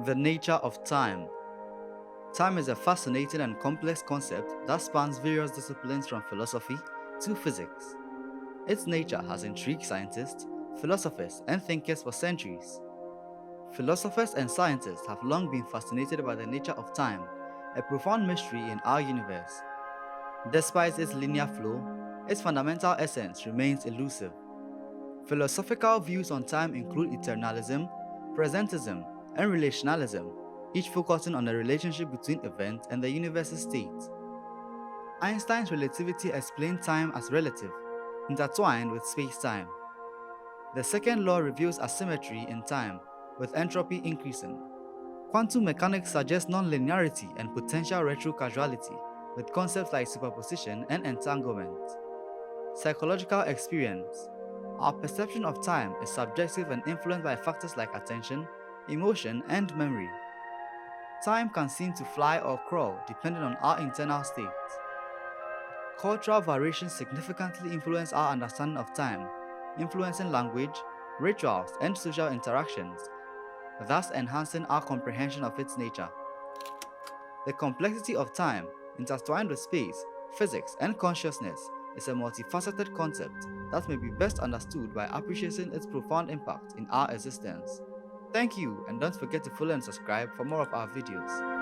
The nature of time. Time is a fascinating and complex concept that spans various disciplines from philosophy to physics. Its nature has intrigued scientists, philosophers, and thinkers for centuries. Philosophers and scientists have long been fascinated by the nature of time, a profound mystery in our universe. Despite its linear flow, its fundamental essence remains elusive. Philosophical views on time include eternalism, presentism, and relationalism, each focusing on the relationship between events and the universe's state. Einstein's relativity explained time as relative, intertwined with spacetime. The second law reveals asymmetry in time, with entropy increasing. Quantum mechanics suggests nonlinearity and potential retrocausality, with concepts like superposition and entanglement. Psychological experience. Our perception of time is subjective and influenced by factors like attention, emotion, and memory. Time can seem to fly or crawl depending on our internal state. Cultural variations significantly influence our understanding of time, influencing language, rituals, and social interactions, thus enhancing our comprehension of its nature. The complexity of time, intertwined with space, physics, and consciousness, is a multifaceted concept that may be best understood by appreciating its profound impact in our existence. Thank you, and don't forget to follow and subscribe for more of our videos.